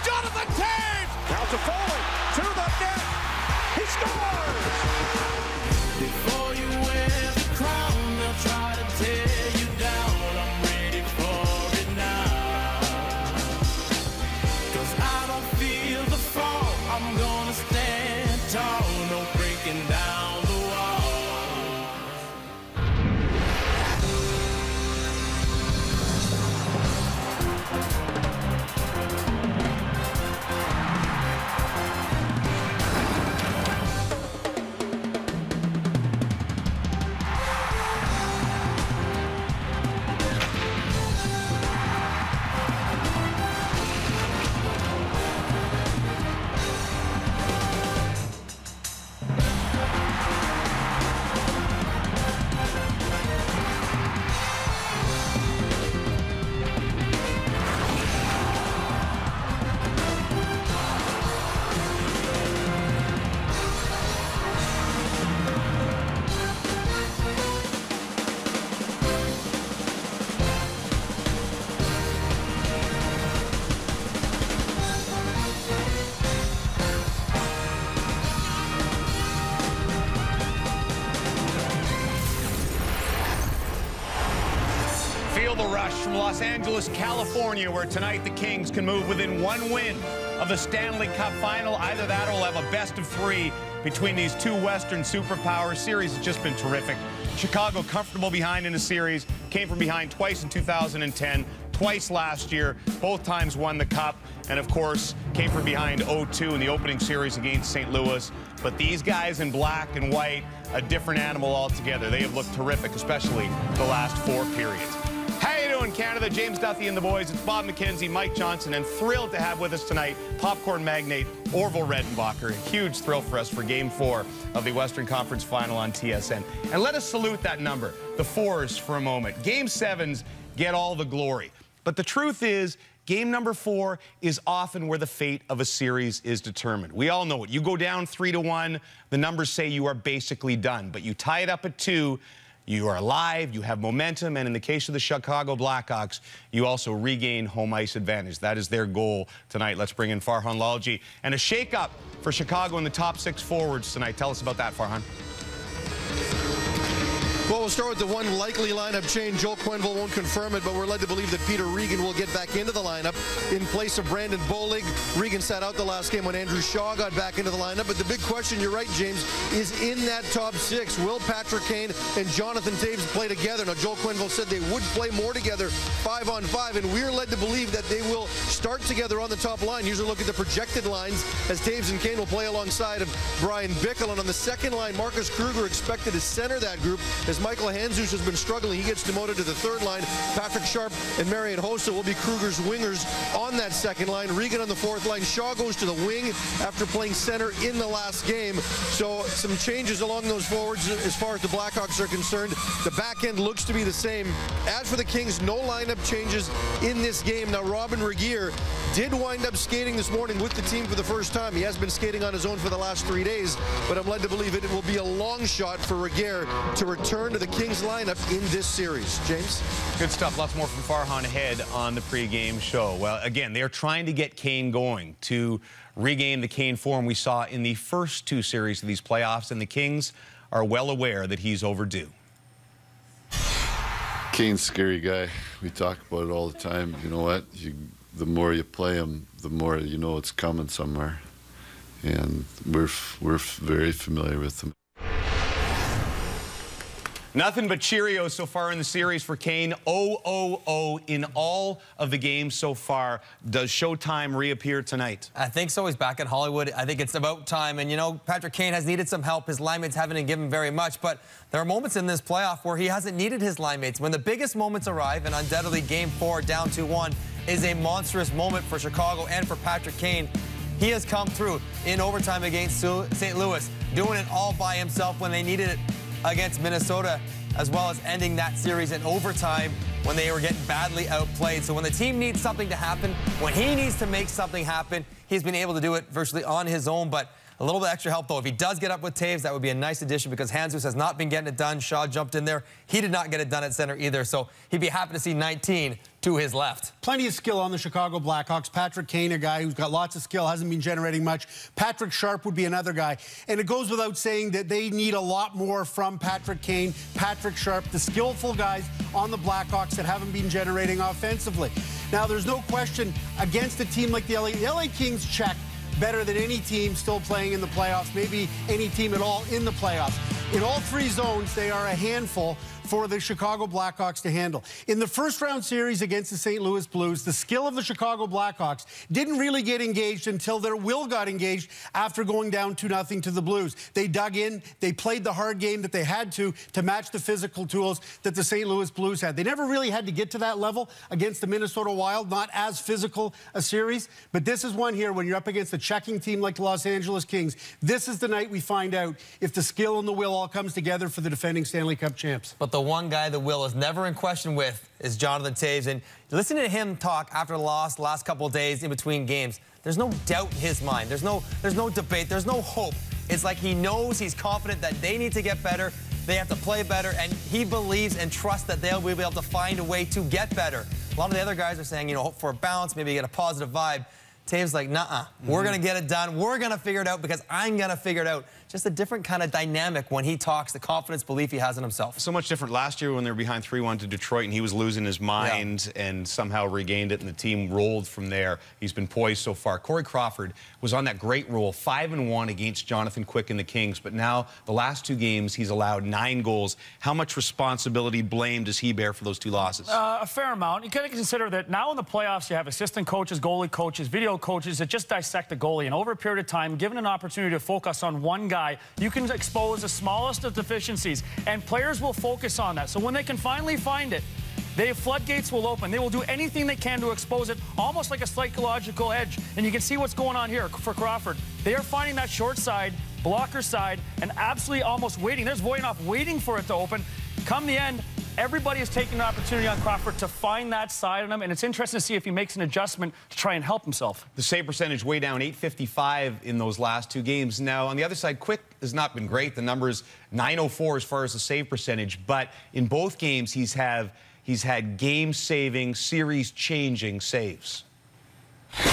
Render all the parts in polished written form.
Jonathan Toews! Now to Foley, to the net. He scores! Before you wear the crown, they'll try to tear you down. I'm ready for it now. 'Cause I don't feel the fall. I'm gonna stand tall. No breaking down the wall. Feel the rush from Los Angeles, California, where tonight the Kings can move within one win of the Stanley Cup final. Either that or we'll have a best of three between these two Western superpowers. Series has just been terrific. Chicago comfortable behind in a series, came from behind twice in 2010, twice last year, both times won the Cup, and of course came from behind 0-2 in the opening series against St. Louis. But these guys in black and white, a different animal altogether. They have looked terrific, especially the last four periods. How you doing, Canada? James Duthie and the boys. It's Bob McKenzie, Mike Johnson, and thrilled to have with us tonight popcorn magnate Orville Redenbacher. A huge thrill for us for Game 4 of the Western Conference Final on TSN. And let us salute that number, the fours, for a moment. Game 7s get all the glory. But the truth is, game number 4 is often where the fate of a series is determined. We all know it. You go down 3-1, the numbers say you are basically done. But you tie it up at 2, you are alive, you have momentum, and in the case of the Chicago Blackhawks, you also regain home ice advantage. That is their goal tonight. Let's bring in Farhan Lalji. And a shake-up for Chicago in the top 6 forwards tonight. Tell us about that, Farhan. Well, we'll start with the one likely lineup change. Joel Quenneville won't confirm it, but we're led to believe that Peter Regan will get back into the lineup in place of Brandon Bolig. Regan sat out the last game when Andrew Shaw got back into the lineup. But the big question, you're right, James, is in that top 6. Will Patrick Kane and Jonathan Toews play together? Now, Joel Quenneville said they would play more together 5-on-5, and we're led to believe that they will start together on the top line. Usually look at the projected lines as Toews and Kane will play alongside of Brian Bickle. And on the second line, Marcus Kruger expected to center that group as Michael Handzus has been struggling. He gets demoted to the third line. Patrick Sharp and Marian Hossa will be Kruger's wingers on that second line. Regan on the fourth line. Shaw goes to the wing after playing center in the last game. So some changes along those forwards as far as the Blackhawks are concerned. The back end looks to be the same. As for the Kings, no lineup changes in this game. Now, Robin Regeer did wind up skating this morning with the team for the first time. He has been skating on his own for the last 3 days, but I'm led to believe it will be a long shot for Regeer to return to the Kings lineup in this series. James? Good stuff. Lots more from Farhan ahead on the pregame show. Well, again, they are trying to get Kane going to regain the Kane form we saw in the first 2 series of these playoffs, and the Kings are well aware that he's overdue. Kane's a scary guy. We talk about it all the time. You know what? The more you play him, the more you know it's coming somewhere. And we're very familiar with him. Nothing but Cheerios so far in the series for Kane. 0-0-0 in all of the games so far. Does Showtime reappear tonight? I think so. He's back in Hollywood. I think it's about time. And, you know, Patrick Kane has needed some help. His line mates haven't given very much. But there are moments in this playoff where he hasn't needed his line mates. When the biggest moments arrive, and undoubtedly Game 4 down 2-1 is a monstrous moment for Chicago and for Patrick Kane. He has come through in overtime against St. Louis, doing it all by himself when they needed it against Minnesota, as well as ending that series in overtime when they were getting badly outplayed. So when the team needs something to happen, when he needs to make something happen, he's been able to do it virtually on his own. But A little bit extra help, though. If he does get up with Toews, that would be a nice addition because Jesus has not been getting it done. Shaw jumped in there. He did not get it done at center either, so he'd be happy to see 19 to his left. Plenty of skill on the Chicago Blackhawks. Patrick Kane, a guy who's got lots of skill, hasn't been generating much. Patrick Sharp would be another guy. And it goes without saying that they need a lot more from Patrick Kane, Patrick Sharp, the skillful guys on the Blackhawks that haven't been generating offensively. Now, there's no question against a team like the LA Kings check better than any team still playing in the playoffs, maybe any team at all in the playoffs. In all three zones, they are a handful for the Chicago Blackhawks to handle. In the first-round series against the St. Louis Blues, the skill of the Chicago Blackhawks didn't really get engaged until their will got engaged after going down 2-0 to the Blues. They dug in, they played the hard game that they had to match the physical tools that the St. Louis Blues had. They never really had to get to that level against the Minnesota Wild, not as physical a series, but this is one here when you're up against a checking team like the Los Angeles Kings. This is the night we find out if the skill and the will all comes together for the defending Stanley Cup champs. But the one guy the will is never in question with is Jonathan Toews. And listening to him talk after the last couple of days in between games, there's no doubt in his mind. There's no debate. There's no hope. It's like he knows, he's confident that they need to get better. They have to play better, and he believes and trusts that they'll be able to find a way to get better. A lot of the other guys are saying, you know, hope for a balance, maybe get a positive vibe. Toews like, nuh-uh. We're going to get it done. We're going to figure it out because I'm going to figure it out. Just a different kind of dynamic when he talks, the confidence, belief he has in himself. So much different last year when they were behind 3-1 to Detroit and he was losing his mind and somehow regained it and the team rolled from there. He's been poised so far. Corey Crawford was on that great roll, 5-1 against Jonathan Quick and the Kings, but now the last two games he's allowed 9 goals. How much responsibility, blame does he bear for those 2 losses? A fair amount. You got to consider that now in the playoffs you have assistant coaches, goalie coaches, video coaches that just dissect the goalie, and over a period of time, given an opportunity to focus on one guy, you can expose the smallest of deficiencies, and players will focus on that. So when they can finally find it, the floodgates will open. They will do anything they can to expose it, almost like a psychological edge. And you can see what's going on here for Crawford. They are finding that short side, blocker side, and absolutely almost waiting. There's Voynov waiting for it to open. Come the end, everybody is taking an opportunity on Crawford to find that side on him, and it's interesting to see if he makes an adjustment to try and help himself. The save percentage way down, .855 in those last 2 games. Now, on the other side, Quick has not been great. The number's .904 as far as the save percentage, but in both games he's had game-saving, series-changing saves. He's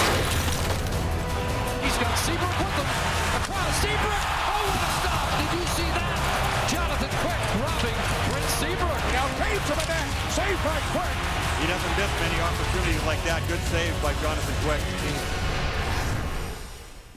got Seabrook with him. Across Seabrook. Oh, what a stop. Did you see that? Jonathan Quick robbing Prince Seabrook. Now paid to the net. Saved by Quick. He doesn't miss many opportunities like that. Good save by Jonathan Quick.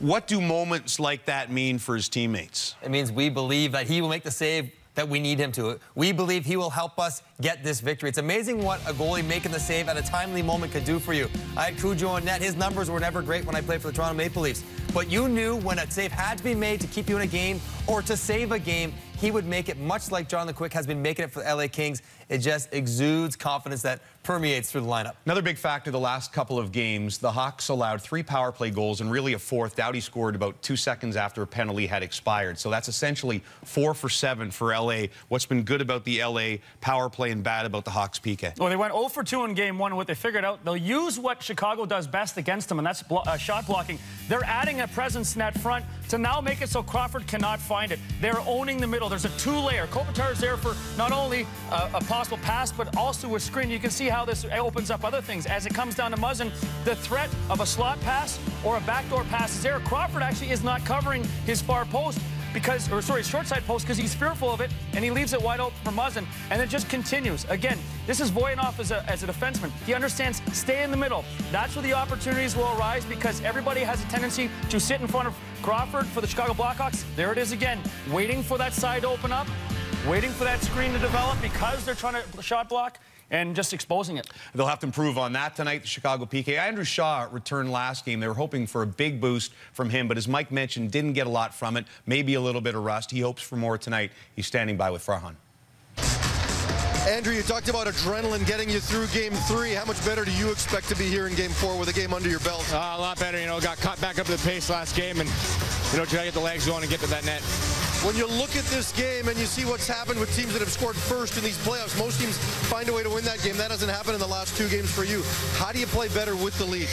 What do moments like that mean for his teammates? It means we believe that he will make the save that we need him to. We believe he will help us get this victory. It's amazing what a goalie making the save at a timely moment could do for you. I had Cujo on net. His numbers were never great when I played for the Toronto Maple Leafs. But you knew when a save had to be made to keep you in a game or to save a game, he would make it, much like Jonathan Quick has been making it for the LA Kings. It just exudes confidence that permeates through the lineup. Another big factor the last couple of games, the Hawks allowed 3 power play goals and really a 4th. Doughty scored about 2 seconds after a penalty had expired. So that's essentially 4 for 7 for LA. What's been good about the LA power play and bad about the Hawks PK? Well, they went 0 for 2 in game 1, and what they figured out, they'll use what Chicago does best against them, and that's shot blocking. They're adding a presence in that front to now make it so Crawford cannot find it. They're owning the middle. There's a 2-layer. Kopitar's there for not only a possible pass, but also a screen. You can see how this opens up other things. As it comes down to Muzzin, the threat of a slot pass or a backdoor pass is there. Crawford actually is not covering his far post because, or sorry, short side post, because he's fearful of it, and he leaves it wide open for Muzzin, and it just continues. Again, this is Voynov as a defenseman. He understands stay in the middle. That's where the opportunities will arise because everybody has a tendency to sit in front of Crawford for the Chicago Blackhawks. There it is again, waiting for that side to open up, waiting for that screen to develop because they're trying to shot block and just exposing it. They'll have to improve on that tonight, the Chicago PK. Andrew Shaw returned last game. They were hoping for a big boost from him, but as Mike mentioned, didn't get a lot from it, maybe a little bit of rust. He hopes for more tonight. He's standing by with Farhan. Andrew, you talked about adrenaline getting you through Game 3. How much better do you expect to be here in Game 4 with a game under your belt? A lot better. You know, got caught back up to the pace last game, and, you know, try to get the legs going and get to that net. When you look at this game and you see what's happened with teams that have scored first in these playoffs, most teams find a way to win that game. That hasn't happened in the last 2 games for you. How do you play better with the lead?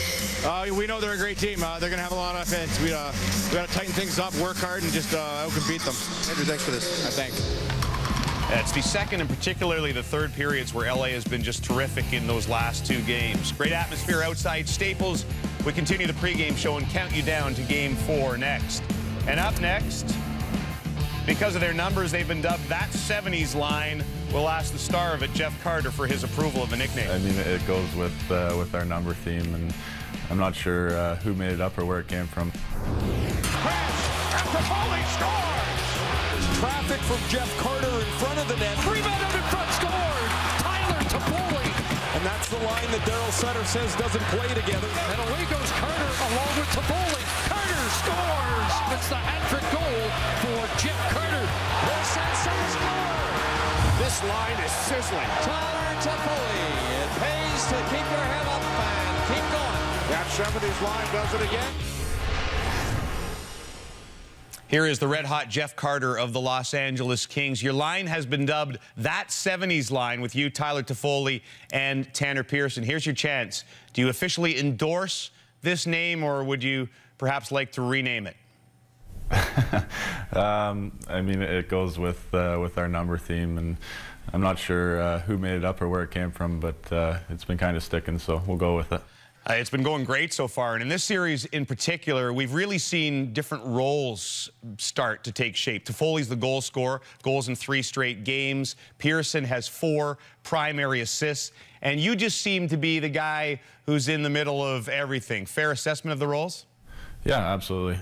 We know they're a great team. They're going to have a lot of offense. We got to tighten things up, work hard, and just out-compete them. Andrew, thanks for this. Thanks. It's the second and particularly the third periods where LA has been just terrific in those last 2 games. Great atmosphere outside Staples. We continue the pregame show and count you down to Game 4 next. And up next, because of their numbers, they've been dubbed that 70s line. We'll ask the star of it, Jeff Carter, for his approval of the nickname. I mean, it goes with our number theme, and I'm not sure who made it up or where it came from. Crash after Foley scores! Traffic from Jeff Carter in front of the net. Rebounded in front, scored! Tyler Toffoli. And that's the line that Daryl Sutter says doesn't play together. And away goes Carter along with Toffoli. Carter scores! It's the hat-trick goal for Jeff Carter. This line is sizzling. Tyler Toffoli. It pays to keep your head up and keep going. That 70s line does it again. Here is the red-hot Jeff Carter of the Los Angeles Kings. Your line has been dubbed that 70s line with you, Tyler Toffoli, and Tanner Pearson. Here's your chance. Do you officially endorse this name, or would you perhaps like to rename it? I mean, it goes with our number theme, and I'm not sure who made it up or where it came from, but it's been kind of sticking, so we'll go with it. It's been going great so far, and in this series in particular, we've really seen different roles start to take shape. Toffoli's the goal scorer, goals in 3 straight games. Pearson has 4 primary assists, and you just seem to be the guy who's in the middle of everything. Fair assessment of the roles? Yeah, absolutely.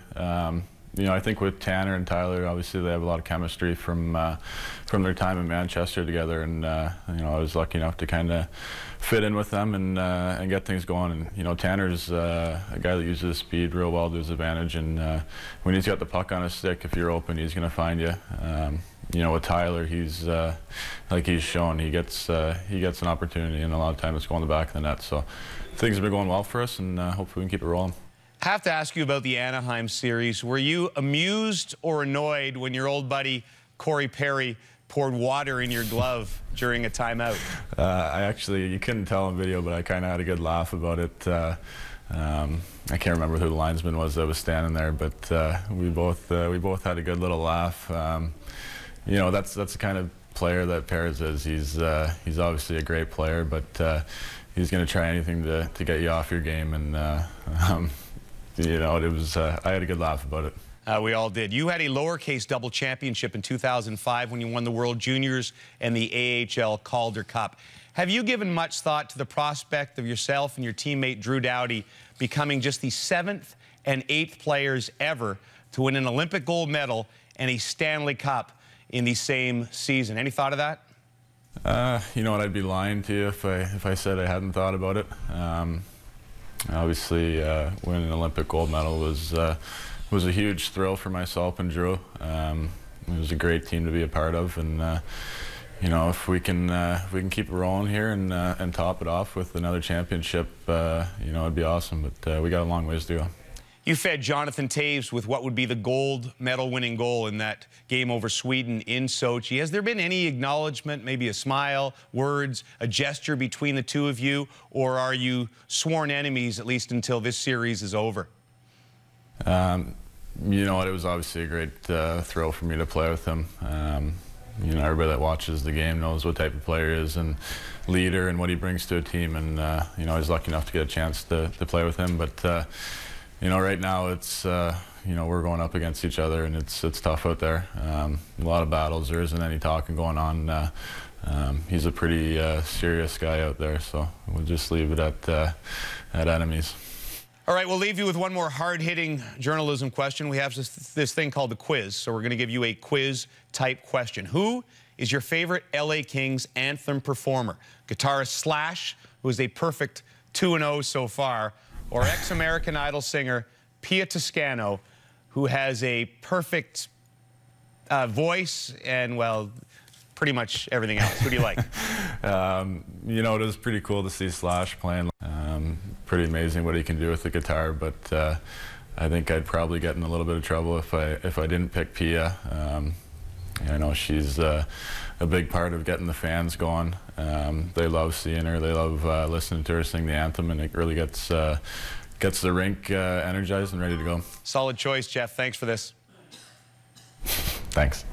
You know, I think with Tanner and Tyler, obviously they have a lot of chemistry from their time in Manchester together, and you know, I was lucky enough to kind of fit in with them and get things going. And you know, Tanner's a guy that uses his speed real well to his advantage, and when he's got the puck on his stick, if you're open, he's going to find you. You know, with Tyler, he's like he's shown, he gets an opportunity, and a lot of times it's going to the back of the net. So things have been going well for us, and hopefully we can keep it rolling. I have to ask you about the Anaheim series. Were you amused or annoyed when your old buddy Corey Perry poured water in your glove during a timeout? I actually, you couldn't tell on video, but I kind of had a good laugh about it. I can't remember who the linesman was that was standing there, but we both had a good little laugh. You know, that's the kind of player that Perez is. He's obviously a great player, but he's going to try anything to get you off your game, and you know, it was. I had a good laugh about it. We all did. You had a lowercase double championship in 2005 when you won the World Juniors and the AHL Calder Cup. Have you given much thought to the prospect of yourself and your teammate Drew Doughty becoming just the 7th and 8th players ever to win an Olympic gold medal and a Stanley Cup in the same season? Any thought of that? You know what? I'd be lying to you if I said I hadn't thought about it. Obviously, winning an Olympic gold medal was a huge thrill for myself and Drew. It was a great team to be a part of, and you know, if we can keep it rolling here and top it off with another championship, you know, it'd be awesome. But we got a long ways to go. You fed Jonathan Toews with what would be the gold medal-winning goal in that game over Sweden in Sochi. Has there been any acknowledgement, maybe a smile, words, a gesture between the two of you, or are you sworn enemies at least until this series is over? You know what? It was obviously a great thrill for me to play with him. You know, everybody that watches the game knows what type of player he is and leader and what he brings to a team. And you know, I was lucky enough to get a chance to play with him. But you know, right now it's you know, we're going up against each other, and it's tough out there. A lot of battles. There isn't any talking going on. He's a pretty serious guy out there, so we'll just leave it at enemies. All right, we'll leave you with one more hard-hitting journalism question. We have this thing called the quiz, so we're going to give you a quiz-type question. Who is your favorite LA Kings anthem performer? Guitarist Slash, who is a perfect 2-0 so far, or ex-American Idol singer Pia Toscano, who has a perfect voice and, well, pretty much everything else. Who do you like? You know, it was pretty cool to see Slash playing. Pretty amazing what he can do with the guitar, but I think I'd probably get in a little bit of trouble if I didn't pick Pia. I know she's a big part of getting the fans going. They love seeing her. They love listening to her sing the anthem, and it really gets the rink energized and ready to go. Solid choice, Jeff. Thanks for this. Thanks.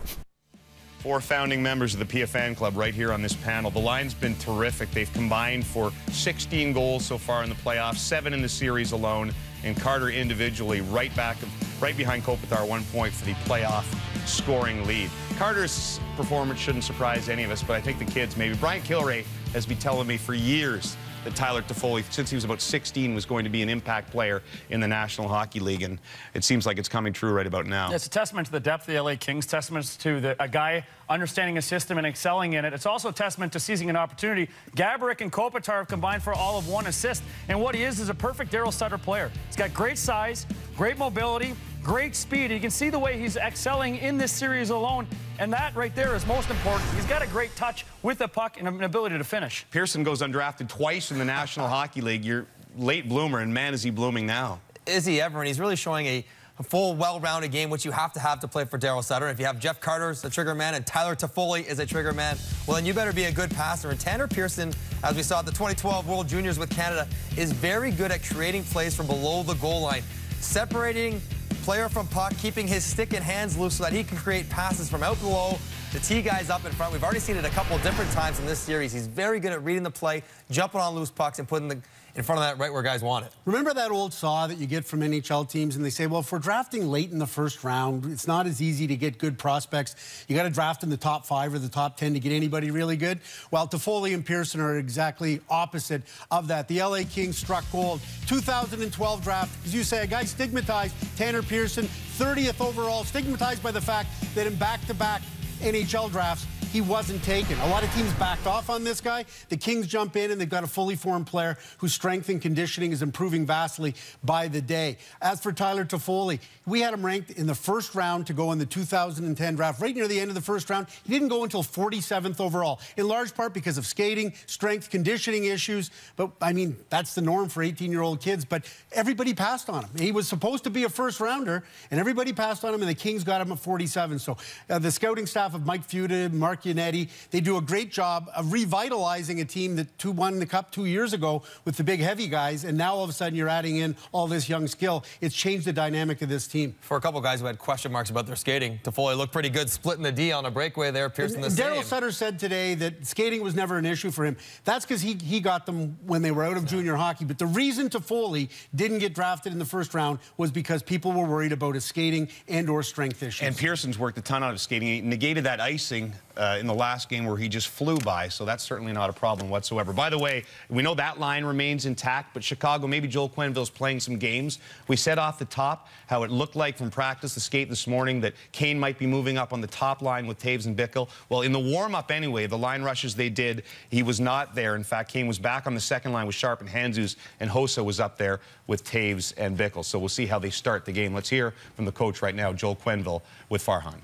4 founding members of the PIA fan club right here on this panel. The line's been terrific. They've combined for 16 goals so far in the playoffs, 7 in the series alone, and Carter individually right behind Kopitar, 1 point for the playoff scoring lead. Carter's performance shouldn't surprise any of us, but I think the kids maybe. Brian Kilray has been telling me for years that Tyler Toffoli, since he was about 16, was going to be an impact player in the National Hockey League, and it seems like it's coming true right about now. It's a testament to the depth of the LA Kings, testament to a guy understanding a system and excelling in it. It's also a testament to seizing an opportunity. Gaborik and Kopitar have combined for all of 1 assist, and what he is a perfect Daryl Sutter player. He's got great size, great mobility, great speed. You can see the way he's excelling in this series alone, and that right there is most important. He's got a great touch with the puck and an ability to finish. Pearson goes undrafted twice in the National Hockey League. You're late bloomer, and man, is he blooming now. Is he ever? And he's really showing a full, well-rounded game, which you have to play for Daryl Sutter. If you have Jeff Carter as a trigger man and Tyler Toffoli is a trigger man, well, then you better be a good passer. And Tanner Pearson, as we saw at the 2012 World Juniors with Canada, is very good at creating plays from below the goal line, separating player from puck, keeping his stick and hands loose so that he can create passes from out below to tee guys up in front. We've already seen it a couple of different times in this series. He's very good at reading the play, jumping on loose pucks, and putting the in front of that right where guys want it. Remember that old saw that you get from NHL teams, and they say, well, if we're drafting late in the first round, it's not as easy to get good prospects. You got to draft in the top 5 or the top 10 to get anybody really good. Well, Toffoli and Pearson are exactly opposite of that. The LA Kings struck gold. 2012 draft, as you say, a guy stigmatized, Tanner Pearson, 30th overall, stigmatized by the fact that in back-to-back NHL drafts, he wasn't taken. A lot of teams backed off on this guy. The Kings jump in, and they've got a fully formed player whose strength and conditioning is improving vastly by the day. As for Tyler Toffoli, we had him ranked in the first round to go in the 2010 draft. Right near the end of the first round, he didn't go until 47th overall, in large part because of skating, strength, conditioning issues. But, I mean, that's the norm for 18-year-old kids. But everybody passed on him. He was supposed to be a first-rounder, and everybody passed on him, and the Kings got him at 47. So the scouting staff of Mike Feuda, Mark Yannetti, they do a great job of revitalizing a team that won the Cup 2 years ago with the big heavy guys, and now all of a sudden you're adding in all this young skill. It's changed the dynamic of this team. For a couple guys who had question marks about their skating, Toffoli looked pretty good splitting the D on a breakaway there, Pearson the same. Daryl Sutter said today that skating was never an issue for him. That's because he got them when they were out of junior hockey. But the reason Toffoli didn't get drafted in the first round was because people were worried about his skating and or strength issues. And Pearson's worked a ton out of skating. He negated that icing in the last game where he just flew by, so that's certainly not a problem whatsoever. By the way, we know that line remains intact, but Chicago, maybe Joel Quenneville's playing some games. We said off the top how it looked like from practice, the skate this morning, that Kane might be moving up on the top line with Taves and Bickle. Well, in the warm-up anyway, the line rushes they did, he was not there. In fact, Kane was back on the second line with Sharp and Handzus, and Hossa was up there with Taves and Bickle. So we'll see how they start the game. Let's hear from the coach right now, Joel Quenneville, with Farhan.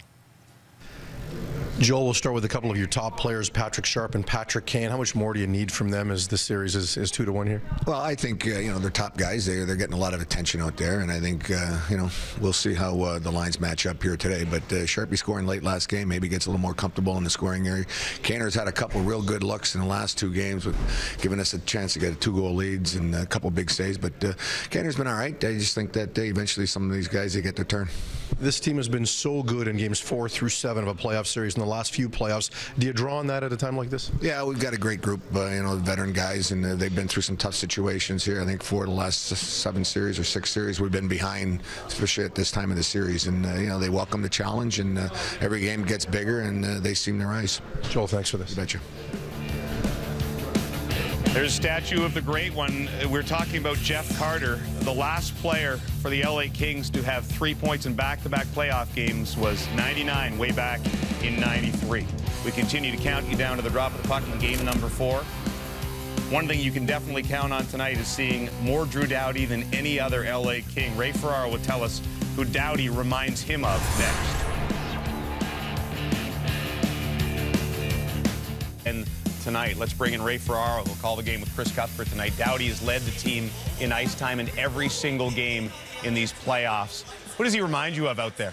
Joel, we'll start with a couple of your top players, Patrick Sharp and Patrick Kane. How much more do you need from them as this series is 2-1 here? Well, I think, you know, they're top guys. They're getting a lot of attention out there, and I think, you know, we'll see how the lines match up here today. But Sharpie scoring late last game, maybe gets a little more comfortable in the scoring area. Kaner's had a couple real good looks in the last 2 games, with giving us a chance to get 2-goal leads and a couple big saves. But Kaner's been all right. I just think that eventually some of these guys, they get their turn. This team has been so good in games 4 through 7 of a playoff series in the last few playoffs. Do you draw on that at a time like this? Yeah, we've got a great group, you know, veteran guys, and they've been through some tough situations here. I think 4 of the last 7 series or 6 series we've been behind, especially at this time of the series. And, you know, they welcome the challenge, and every game gets bigger, and they seem to rise. Joel, thanks for this. You betcha. There's a statue of the great one. We're talking about Jeff Carter. The last player for the LA Kings to have 3 points in back-to-back playoff games was 99, way back in 93. We continue to count you down to the drop of the puck in game number 4. One thing you can definitely count on tonight is seeing more Drew Doughty than any other LA King. Ray Ferraro will tell us who Doughty reminds him of next. And tonight. Let's bring in Ray Ferraro, who'll call the game with Chris Cuthbert tonight. Doughty has led the team in ice time in every single game in these playoffs. What does he remind you of out there?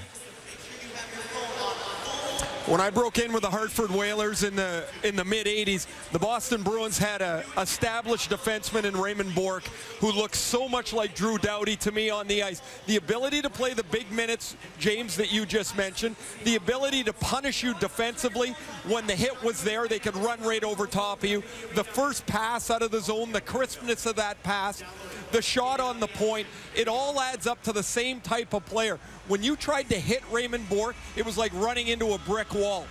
When I broke in with the Hartford Whalers in the mid-'80s, the Boston Bruins had a established defenseman in Raymond Bourque who looked so much like Drew Doughty to me on the ice. The ability to play the big minutes, James, that you just mentioned, the ability to punish you defensively when the hit was there, they could run right over top of you. The first pass out of the zone, the crispness of that pass, the shot on the point, it all adds up to the same type of player. When you tried to hit Raymond Bourque, it was like running into a brick wall.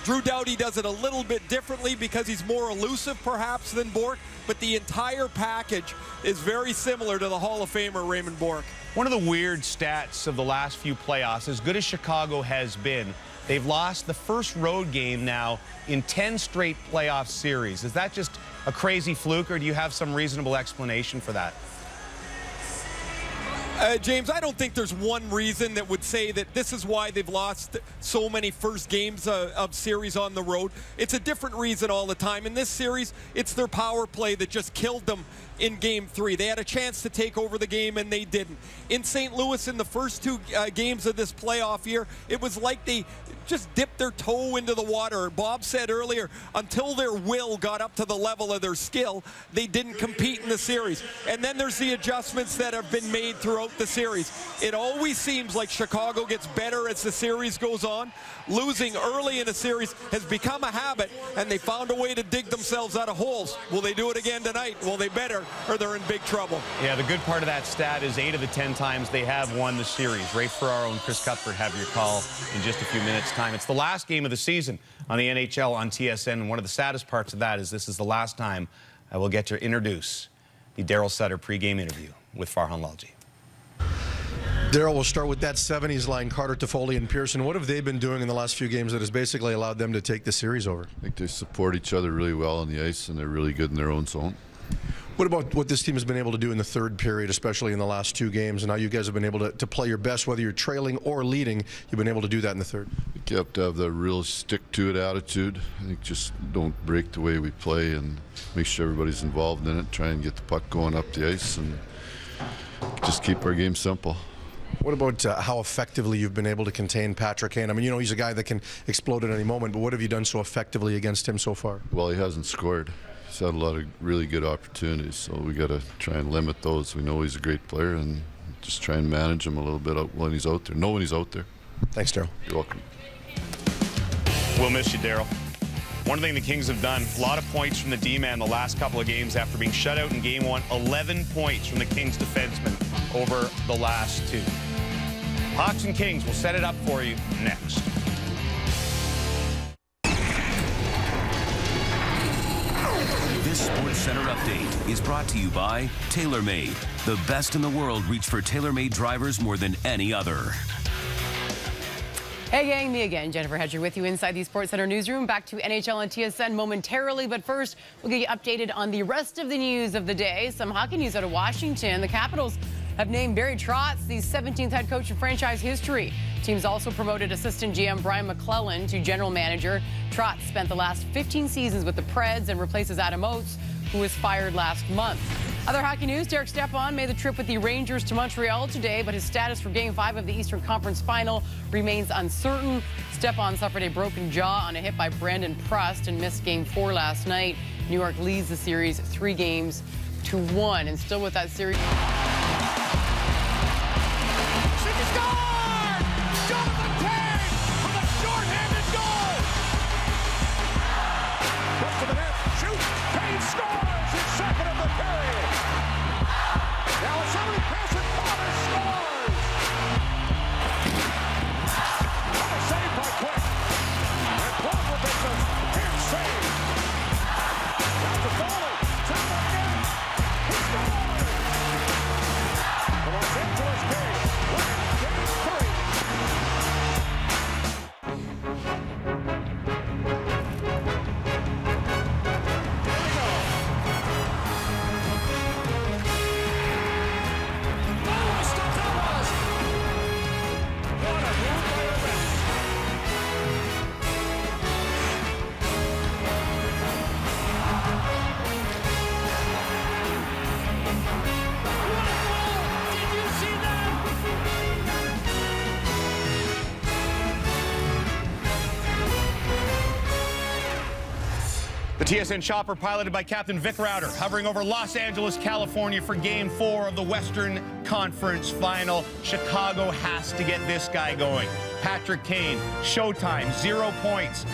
Drew Doughty does it a little bit differently because he's more elusive perhaps than Bourque, but the entire package is very similar to the Hall of Famer Raymond Bourque. One of the weird stats of the last few playoffs, as good as Chicago has been, they've lost the first road game now in 10 straight playoff series. Is that just a crazy fluke, or do you have some reasonable explanation for that? James, I don't think there's one reason that would say that this is why they've lost so many first games of series on the road. It's a different reason all the time. In this series, it's their power play that just killed them in Game 3. They had a chance to take over the game, and they didn't. In St. Louis, in the first two games of this playoff year, it was like they just dipped their toe into the water. Bob said earlier, until their will got up to the level of their skill, they didn't compete in the series. And then there's the adjustments that have been made throughout the series. It always seems like Chicago gets better as the series goes on. Losing early in a series has become a habit, and they found a way to dig themselves out of holes. Will they do it again tonight? Well, they better, or they're in big trouble. Yeah, the good part of that stat is 8 of the 10 times they have won the series. Ray Ferraro and Chris Cuthbert have your call in just a few minutes' time. It's the last game of the season on the NHL on TSN, and one of the saddest parts of that is this is the last time I will get to introduce the Daryl Sutter pregame interview with Farhan Lalji. Daryl, we'll start with that 70s line, Carter, Toffoli, and Pearson. What have they been doing in the last few games that has basically allowed them to take the series over? I think they support each other really well on the ice, and they're really good in their own zone. What about what this team has been able to do in the third period, especially in the last two games, and how you guys have been able to play your best, whether you're trailing or leading, you've been able to do that in the third? I think you have to have that real stick-to-it attitude. I think just don't break the way we play and make sure everybody's involved in it, try and get the puck going up the ice, and just keep our game simple. What about how effectively you've been able to contain Patrick Kane? I mean, you know, he's a guy that can explode at any moment, but what have you done so effectively against him so far? Well, he hasn't scored. He's had a lot of really good opportunities, so we got to try and limit those. We know he's a great player, and just try and manage him a little bit when he's out there. Know when he's out there. Thanks, Daryl. You're welcome. We'll miss you, Daryl. One thing the Kings have done, a lot of points from the D-man the last couple of games after being shut out in Game 1. 11 points from the Kings defensemen over the last two. Hawks and Kings will set it up for you next. This SportsCenter update is brought to you by TaylorMade. The best in the world reach for TaylorMade drivers more than any other. Hey gang, me again, Jennifer Hedger with you inside the SportsCenter newsroom. Back to NHL and TSN momentarily, but first we'll get you updated on the rest of the news of the day. Some hockey news out of Washington. The Capitals have named Barry Trotz the 17th head coach in franchise history. Teams also promoted assistant GM Brian McClellan to general manager. Trotz spent the last 15 seasons with the Preds and replaces Adam Oates, who was fired last month. Other hockey news, Derek Stepan made the trip with the Rangers to Montreal today, but his status for Game 5 of the Eastern Conference Final remains uncertain. Stepan suffered a broken jaw on a hit by Brandon Prust and missed Game 4 last night. New York leads the series 3-1. And still with that series... The TSN chopper, piloted by Captain Vic Rauter, hovering over Los Angeles, California for Game 4 of the Western Conference Final. Chicago has to get this guy going. Patrick Kane, showtime, 0 points.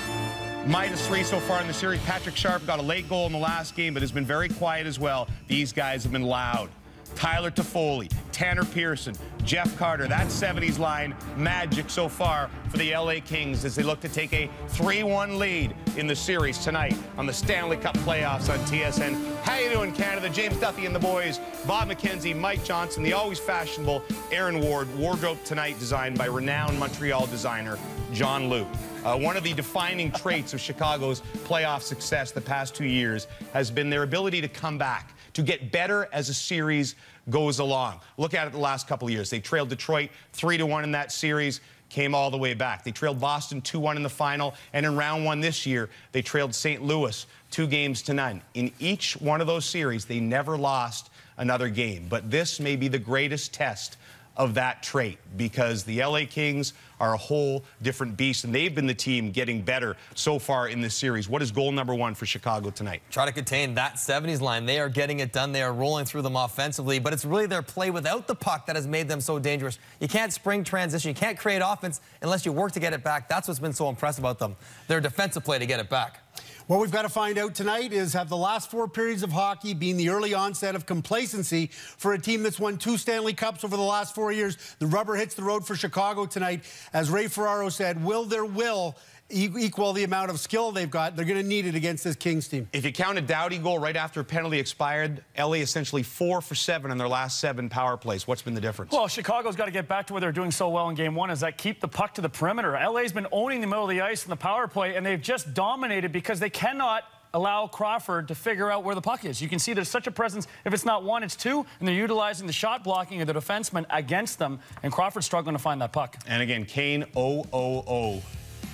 -3 so far in the series. Patrick Sharp got a late goal in the last game, but has been very quiet as well. These guys have been loud. Tyler Toffoli, Tanner Pearson, Jeff Carter. That 70s line, magic so far for the LA Kings as they look to take a 3-1 lead in the series tonight on the Stanley Cup playoffs on TSN. How you doing, Canada? James Duffy and the boys, Bob McKenzie, Mike Johnson, the always fashionable Aaron Ward. Wardrobe tonight designed by renowned Montreal designer John Liu. One of the defining traits of Chicago's playoff success the past 2 years has been their ability to come back, to get better as a series goes along. Look at it the last couple of years. They trailed Detroit 3-1 in that series, came all the way back. They trailed Boston 2-1 in the final, and in round 1 this year, they trailed St. Louis 2-0. In each one of those series, they never lost another game. But this may be the greatest test of that trait, because the LA Kings are a whole different beast, and they've been the team getting better so far in this series. What is goal number 1 for Chicago tonight? Try to contain that 70s line. They are getting it done. They are rolling through them offensively, but it's really their play without the puck that has made them so dangerous. You can't spring transition. You can't create offense unless you work to get it back. That's what's been so impressive about them. Their defensive play to get it back. What we've got to find out tonight is, have the last 4 periods of hockey been the early onset of complacency for a team that's won 2 Stanley Cups over the last 4 years? The rubber hits the road for Chicago tonight. As Ray Ferraro said, will their will equal the amount of skill they've got? They're going to need it against this Kings team. If you count a Doughty goal right after a penalty expired, LA essentially 4 for 7 in their last 7 power plays. What's been the difference? Well, Chicago's got to get back to where they're doing so well in Game 1, is that keep the puck to the perimeter. LA's been owning the middle of the ice in the power play, and they've just dominated because they cannot allow Crawford to figure out where the puck is. You can see there's such a presence. If it's not 1, it's 2, and they're utilizing the shot blocking of the defenseman against them, and Crawford's struggling to find that puck. And again, Kane 0-0-0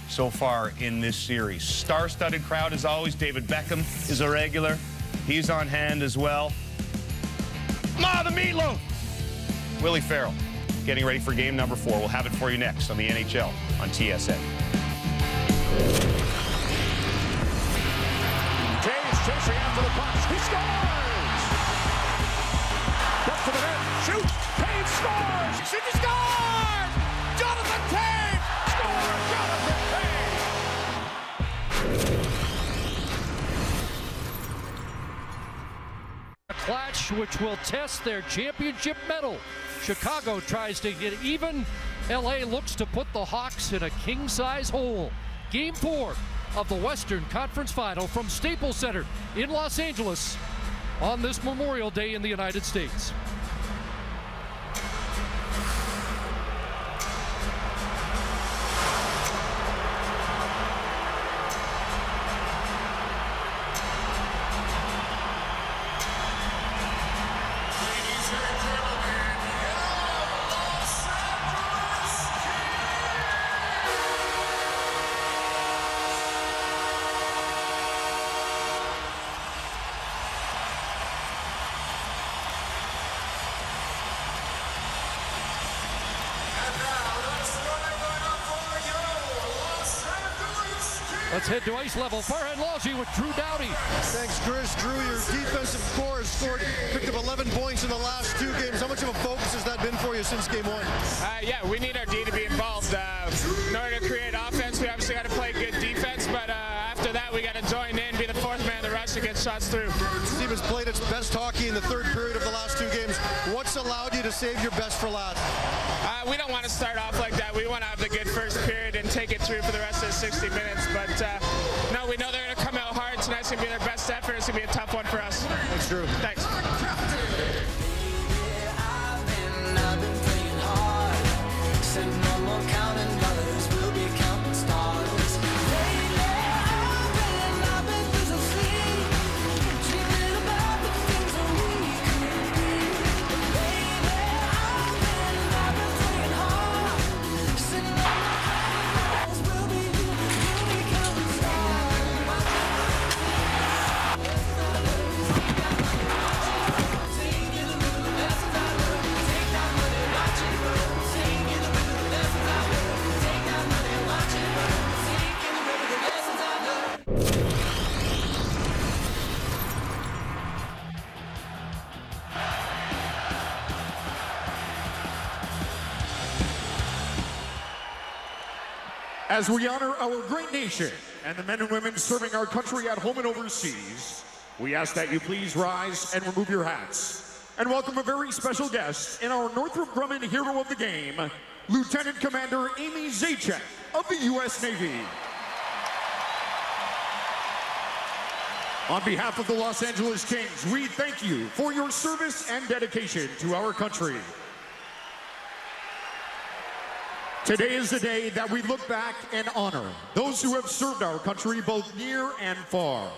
so far in this series. Star-studded crowd as always. David Beckham is a regular. He's on hand as well. The meatloaf! Willie Farrell getting ready for game number 4. We'll have it for you next on the NHL on TSN. Chasing after the puck. He scores! Up to the net. Shoots. Kane scores! He scores! Jonathan Kane! Scores! Jonathan Kane! A clash which will test their championship medal. Chicago tries to get even. LA looks to put the Hawks in a king-size hole. Game 4 of the Western Conference Final from Staples Center in Los Angeles on this Memorial Day in the United States. Let's head to ice level. Farhan Lalji with Drew Doughty. Thanks, Chris. Drew, your defensive core has picked up 11 points in the last 2 games. How much of a focus has that been for you since game 1? Yeah, we need our D to be involved. In order to create offense, we obviously got to play good defense, but after that, we got to join in, be the 4th man of the rush to get shots through. This team has played its best hockey in the 3rd period of the last 2 games. What's allowed you to save your best for last? We don't want to start off like that. We want to have the good first period and take it through for the rest of the 60 minutes. But no, we know they're going to come out hard. Tonight's going to be their best effort. It's going to be a tough one for us. Thanks, Drew. Thanks. As we honor our great nation and the men and women serving our country at home and overseas, we ask that you please rise and remove your hats and welcome a very special guest in our Northrop Grumman hero of the game, Lieutenant Commander Amy Zajac of the U.S. Navy. On behalf of the Los Angeles Kings, we thank you for your service and dedication to our country. Today is the day that we look back and honor those who have served our country both near and far.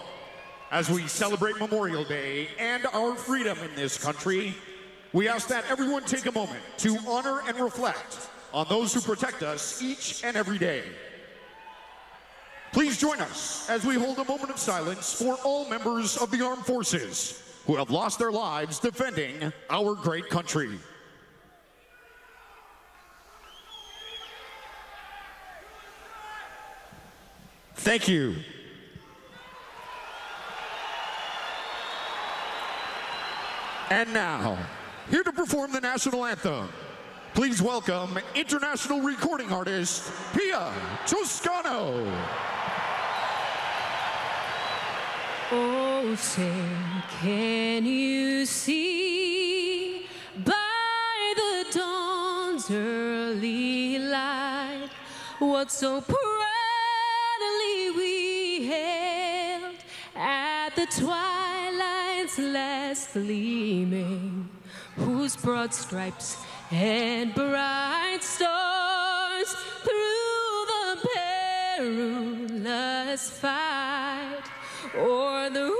As we celebrate Memorial Day and our freedom in this country, we ask that everyone take a moment to honor and reflect on those who protect us each and every day. Please join us as we hold a moment of silence for all members of the armed forces who have lost their lives defending our great country. Thank you. And now, here to perform the national anthem, please welcome international recording artist, Pia Toscano. Oh, say, can you see by the dawn's early light what so proudly we hailed at the twilight's last gleaming, whose broad stripes and bright stars through the perilous fight o'er the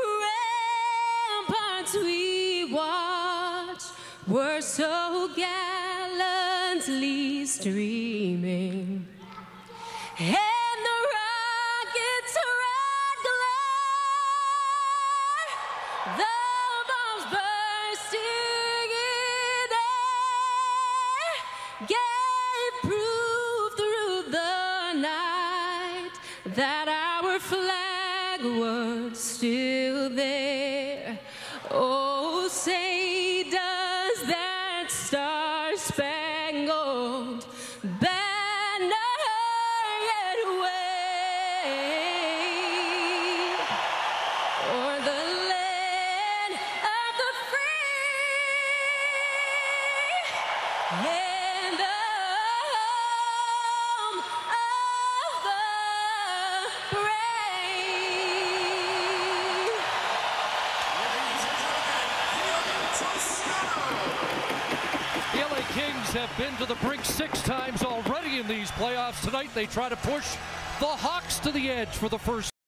ramparts we watched were so gallantly streaming, and the rocket's red glare, the bombs bursting in air, gave proof through the night that our flag was still there. Oh, say does that star-spangled banner yet wave o'er the land of the free and the home of the brave. The LA Kings have been to the brink 6 times already in these playoffs. Tonight they try to push the Hawks to the edge for the first